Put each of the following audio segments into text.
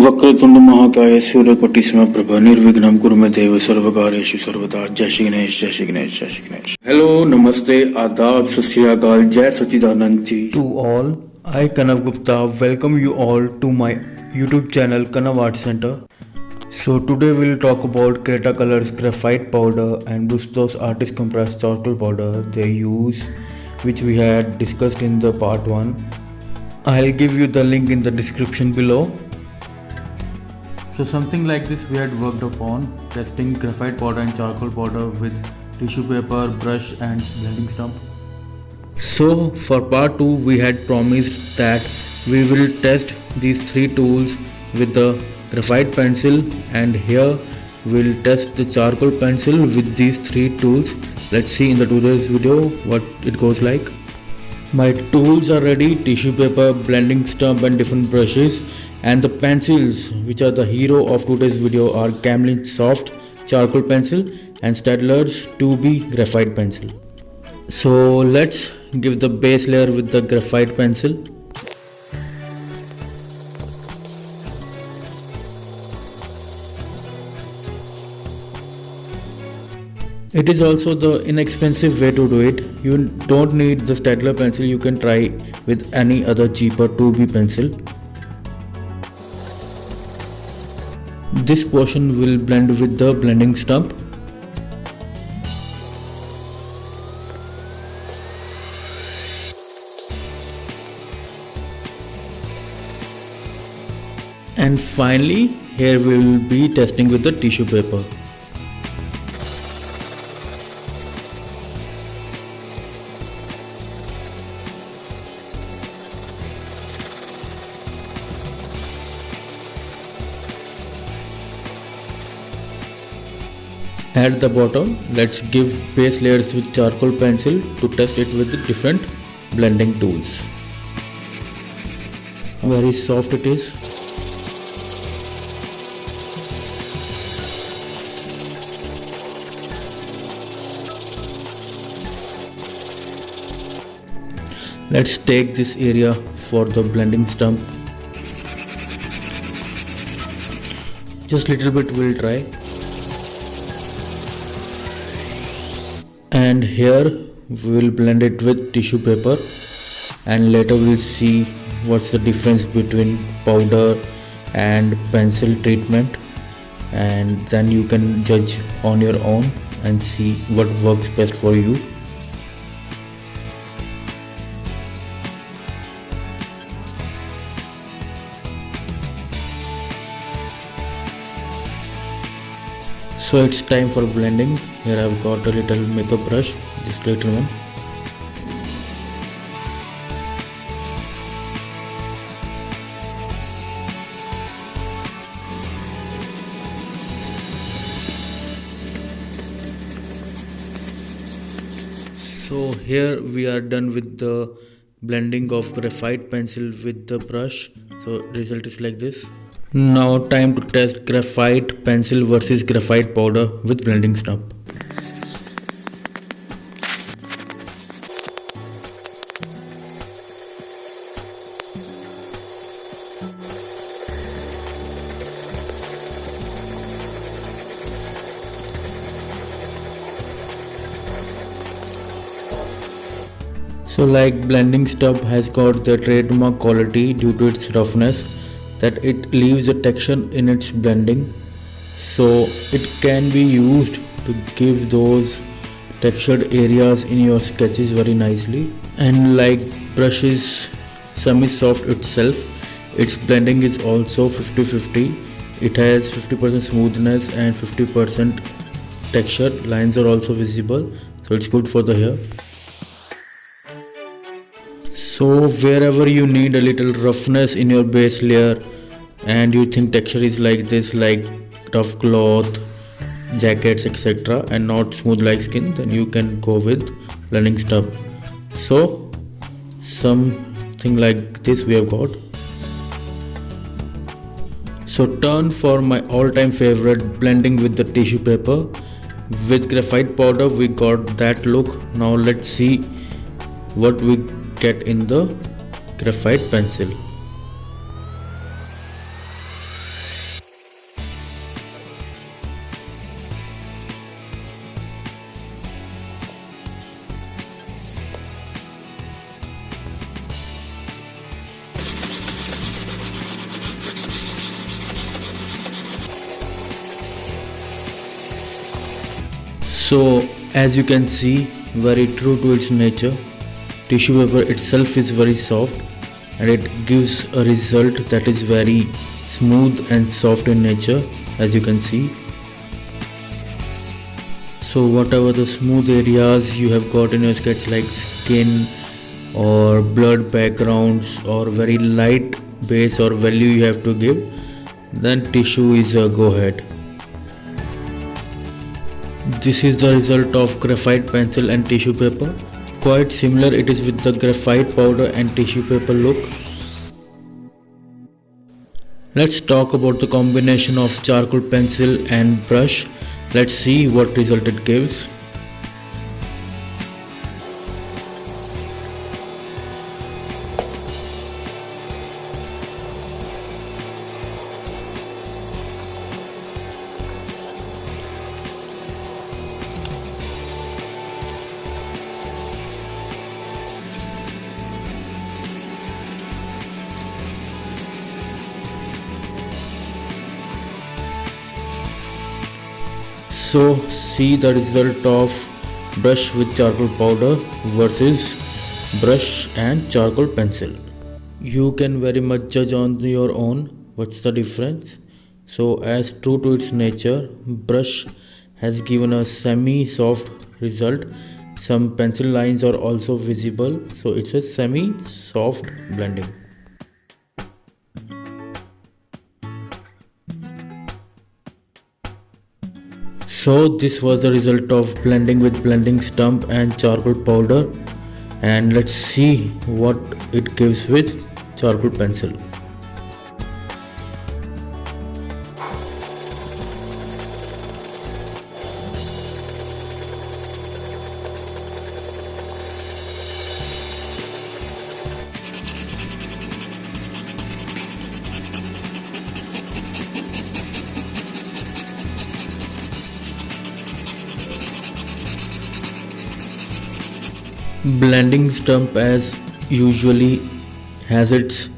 वक्रतुंड महाकाय सूर्यकोटि समप्रभा निर्विघ्नं कुरु मे देव सर्वकार्येषु सर्वदा। जय श्री गणेश, जय श्री गणेश, जय श्री गणेश। हेलो, नमस्ते, आदाब, सत श्री अकाल, जय सच्चिदानंद जी। To all, I Kanav Gupta welcome you all to my YouTube channel Kanav Art Center. So today we'll talk about Creta Colors graphite powder and Bustos artist compressed charcoal powder they use, which we had discussed in the part 1. I'll give you the link in the description below. So something like this we had worked upon, testing graphite powder and charcoal powder with tissue paper, brush and blending stump. So for part 2 we had promised that we will test these 3 tools with the graphite pencil, and here we'll test the charcoal pencil with these 3 tools. Let's see in the today's video what it goes like. My tools are ready: tissue paper, blending stump and different brushes. And the pencils which are the hero of today's video are Camlin Soft charcoal pencil and Staedtler's 2B graphite pencil. So let's give the base layer with the graphite pencil. It is also the inexpensive way to do it. You don't need the Staedtler pencil, you can try with any other cheaper 2B pencil. This portion will blend with the blending stump. And finally, here we will be testing with the tissue paper. At the bottom, let's give base layers with charcoal pencil to test it with the different blending tools. Very soft it is. Let's take this area for the blending stump. Just little bit we'll try. And here we will blend it with tissue paper, and later we'll see what's the difference between powder and pencil treatment, and then you can judge on your own and see what works best for you. So it's time for blending. Here I've got a little makeup brush, this little one. So here we are done with the blending of graphite pencil with the brush. So result is like this. Now time to test graphite pencil versus graphite powder with blending stump. So like blending stump has got the trademark quality due to its roughness, that it leaves a texture in its blending, so it can be used to give those textured areas in your sketches very nicely. And like brush is semi-soft itself, its blending is also 50-50. It has 50% smoothness and 50% texture. Lines are also visible, so it's good for the hair. So wherever you need a little roughness in your base layer and you think texture is like this, like tough cloth, jackets, etc., and not smooth like skin, then you can go with blending stump. So something like this we have got. So turn for my all-time favorite, blending with the tissue paper. With graphite powder we got that look. Now let's see what we get in the graphite pencil. So as you can see, very true to its nature, tissue paper itself is very soft and it gives a result that is very smooth and soft in nature, as you can see. So whatever the smooth areas you have got in your sketch, like skin or blurred backgrounds or very light base or value you have to give, then tissue is a go ahead. This is the result of graphite pencil and tissue paper. Quite similar it is with the graphite powder and tissue paper look. Let's talk about the combination of charcoal pencil and brush. Let's see what result it gives. So see the result of brush with charcoal powder versus brush and charcoal pencil. You can very much judge on your own what's the difference. So as true to its nature, brush has given a semi-soft result. Some pencil lines are also visible, so it's a semi-soft blending. So this was the result of blending with blending stump and charcoal powder, and let's see what it gives with charcoal pencil. Blending stump as usually has its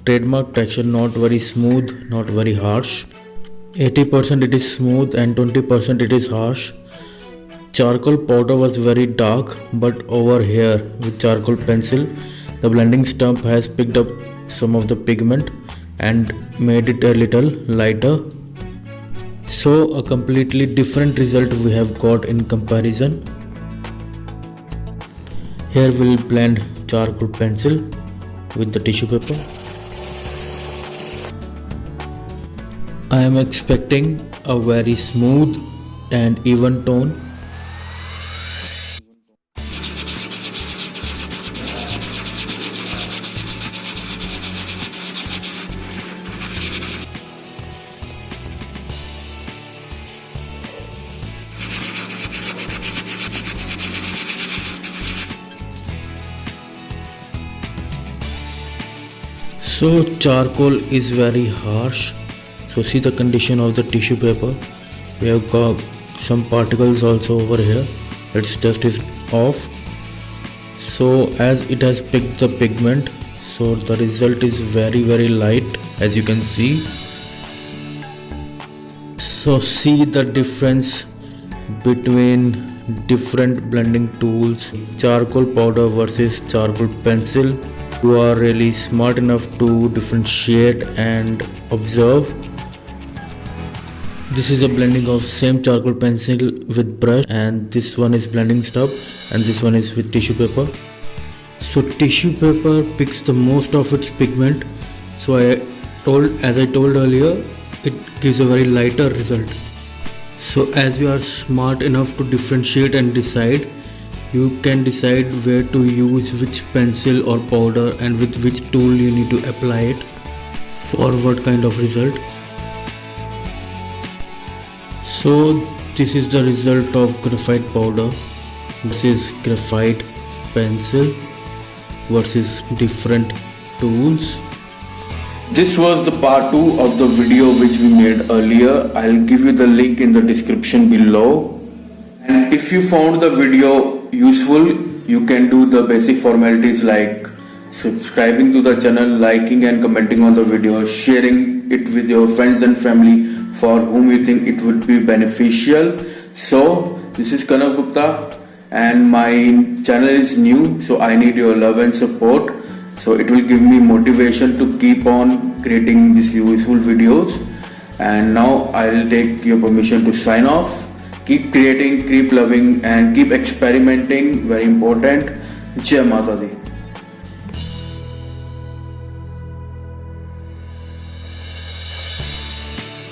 trademark texture, not very smooth, not very harsh. 80% it is smooth and 20% it is harsh. Charcoal powder was very dark, but over here with charcoal pencil, the blending stump has picked up some of the pigment and made it a little lighter. So a completely different result we have got in comparison. Here we'll blend charcoal pencil with the tissue paper. I am expecting a very smooth and even tone. So charcoal is very harsh. So see the condition of the tissue paper. We have got some particles also over here. Let's dust it off. So as it has picked the pigment, so the result is very light, as you can see. So see the difference between different blending tools, charcoal powder versus charcoal pencil. You are really smart enough to differentiate and observe. This is a blending of same charcoal pencil with brush, and this one is blending stub and this one is with tissue paper. So tissue paper picks the most of its pigment. So as I told earlier, it gives a very lighter result. So as you are smart enough to differentiate and decide, you can decide where to use which pencil or powder and with which tool you need to apply it for what kind of result. So this is the result of graphite powder. This is graphite pencil versus different tools. This was the part 2 of the video which we made earlier. I'll give you the link in the description below. And if you found the video useful, you can do the basic formalities like subscribing to the channel, liking and commenting on the video, sharing it with your friends and family for whom you think it would be beneficial. So This is Kanav Gupta and my channel is new, so I need your love and support. So it will give me motivation to keep on creating these useful videos. And now I'll take your permission to sign off. Keep creating, keep loving and keep experimenting, very important. Jai Mata Di.